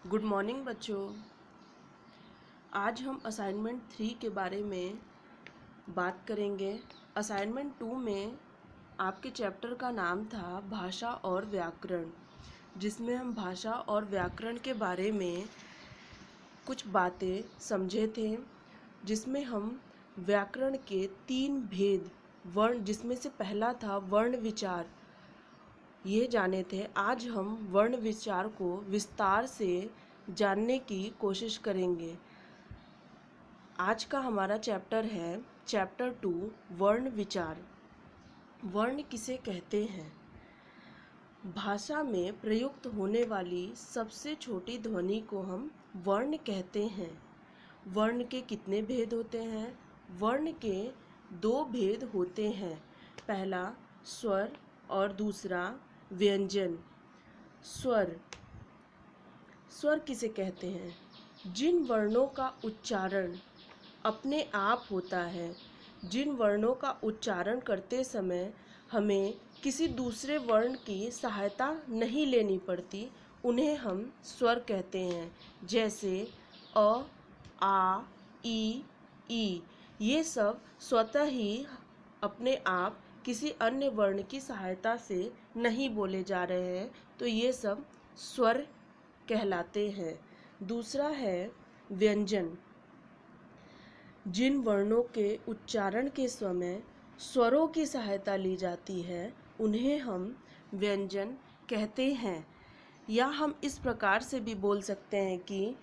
Good morning बच्चों। आज हम असाइनमेंट 3 के बारे में बात करेंगे। असाइनमेंट 2 में आपके चैप्टर का नाम था भाषा और व्याकरण, जिसमें हम भाषा और व्याकरण के बारे में कुछ बातें समझे थे, जिसमें हम व्याकरण के 3 भेद वर्ण, जिसमें से पहला था वर्ण विचार, ये जाने थे। आज हम वर्ण विचार को विस्तार से जानने की कोशिश करेंगे। आज का हमारा चैप्टर है चैप्टर 2 वर्ण विचार। वर्ण किसे कहते हैं? भाषा में प्रयुक्त होने वाली सबसे छोटी ध्वनि को हम वर्ण कहते हैं। वर्ण के कितने भेद होते हैं? वर्ण के 2 भेद होते हैं। पहला स्वर और दूसरा व्यंजन। स्वर किसे कहते हैं? जिन वर्णों का उच्चारण अपने आप होता है, जिन वर्णों का उच्चारण करते समय हमें किसी दूसरे वर्ण की सहायता नहीं लेनी पड़ती, उन्हें हम स्वर कहते हैं। जैसे अ, आ, ई। ये सब स्वतः ही अपने आप किसी अन्य वर्ण की सहायता से नहीं बोले जा रहे हैं, तो ये सब स्वर कहलाते हैं। दूसरा है व्यंजन। जिन वर्णों के उच्चारण के समय स्वरों की सहायता ली जाती है, उन्हें हम व्यंजन कहते हैं। या हम इस प्रकार से भी बोल सकते हैं कि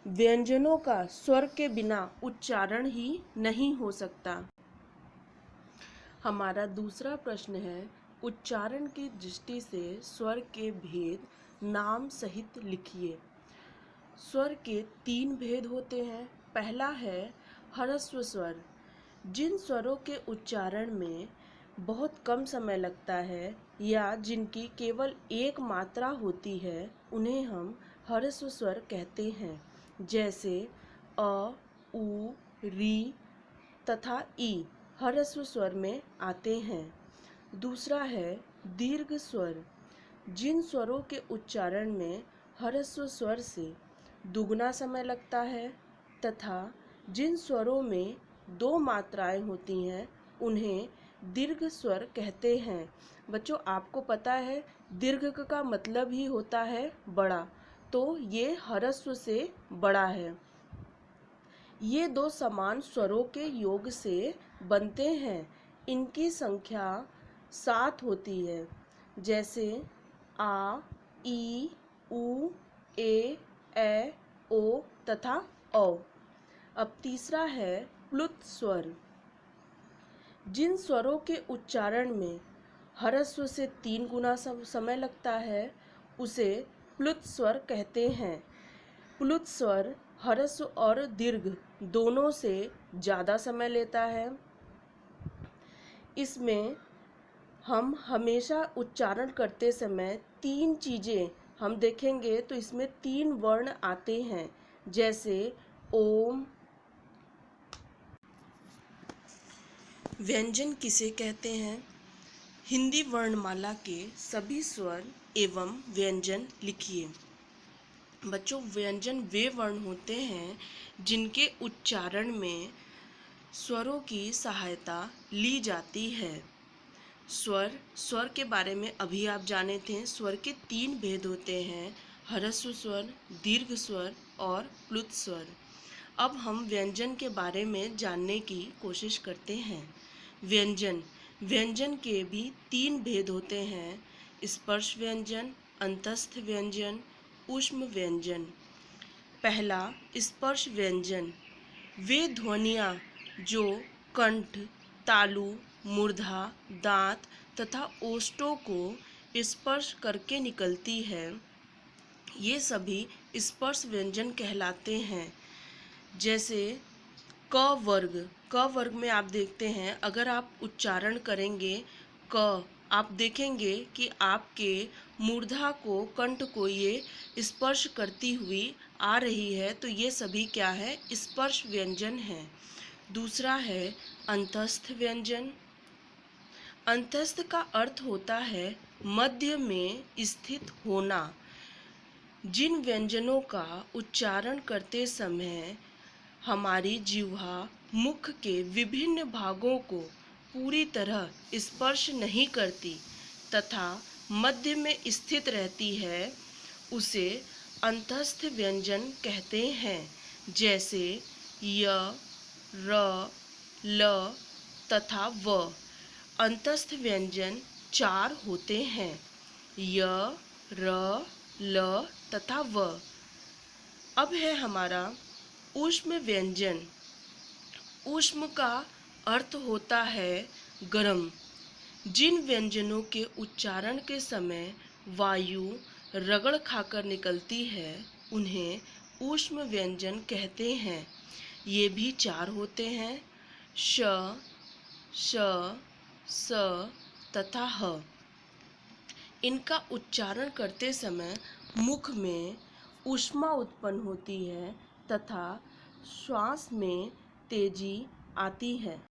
व्यंजनों का स्वर के बिना उच्चारण ही नहीं हो सकता। हमारा दूसरा प्रश्न है, उच्चारण की दृष्टि से स्वर के भेद नाम सहित लिखिए। स्वर के 3 भेद होते हैं। पहला है ह्रस्व स्वर। जिन स्वरों के उच्चारण में बहुत कम समय लगता है या जिनकी केवल एक मात्रा होती है, उन्हें हम ह्रस्व स्वर कहते हैं। जैसे अ, उ, री तथा ई ह्रस्व स्वर में आते हैं। दूसरा है दीर्घ स्वर। जिन स्वरों के उच्चारण में ह्रस्व स्वर से दुगना समय लगता है तथा जिन स्वरों में 2 मात्राएं होती हैं, उन्हें दीर्घ स्वर कहते हैं। बच्चों, आपको पता है दीर्घ का मतलब ही होता है बड़ा, तो ये ह्रस्व से बड़ा है। ये 2 समान स्वरों के योग से बनते हैं। इनकी संख्या 7 होती है। जैसे आ, ई, उ, ए, ओ तथा औ। अब तीसरा है प्लुत स्वर। जिन स्वरों के उच्चारण में ह्रस्व से 3 गुना समय लगता है, उसे प्लुत स्वर कहते हैं। प्लुत स्वर ह्रस्व और दीर्घ दोनों से ज़्यादा समय लेता है। इसमें हम हमेशा उच्चारण करते समय 3 चीज़ें हम देखेंगे, तो इसमें 3 वर्ण आते हैं। जैसे ओम। व्यंजन किसे कहते हैं? हिंदी वर्णमाला के सभी स्वर एवं व्यंजन लिखिए। बच्चों, व्यंजन वे वर्ण होते हैं जिनके उच्चारण में स्वरों की सहायता ली जाती है। स्वर के बारे में अभी आप जाने थे। स्वर के 3 भेद होते हैं, ह्रस्व स्वर, दीर्घ स्वर और प्लुत स्वर। अब हम व्यंजन के बारे में जानने की कोशिश करते हैं। व्यंजन के भी 3 भेद होते हैं, स्पर्श व्यंजन, अंतस्थ व्यंजन, ऊष्म व्यंजन। पहला स्पर्श व्यंजन। वे ध्वनियाँ जो कंठ, तालु, मूर्धा, दांत तथा ओष्ठों को स्पर्श करके निकलती है, ये सभी स्पर्श व्यंजन कहलाते हैं। जैसे क वर्ग में आप देखते हैं, अगर आप उच्चारण करेंगे क, आप देखेंगे कि आपके मूर्धा को, कंठ को ये स्पर्श करती हुई आ रही है, तो ये सभी क्या है? स्पर्श व्यंजन है। दूसरा है अंतस्थ व्यंजन। अंतस्थ का अर्थ होता है मध्य में स्थित होना। जिन व्यंजनों का उच्चारण करते समय हमारी जिह्वा मुख के विभिन्न भागों को पूरी तरह स्पर्श नहीं करती तथा मध्य में स्थित रहती है, उसे अंतस्थ व्यंजन कहते हैं। जैसे य, र, ल तथा व। अंतस्थ व्यंजन 4 होते हैं, य, र, ल तथा व। अब है हमारा ऊष्म व्यंजन। ऊष्म का अर्थ होता है गर्म। जिन व्यंजनों के उच्चारण के समय वायु रगड़ खाकर निकलती है, उन्हें ऊष्म व्यंजन कहते हैं। ये भी 4 होते हैं, श, श, स तथा ह। इनका उच्चारण करते समय मुख में ऊष्मा उत्पन्न होती है तथा श्वास में तेजी आती है।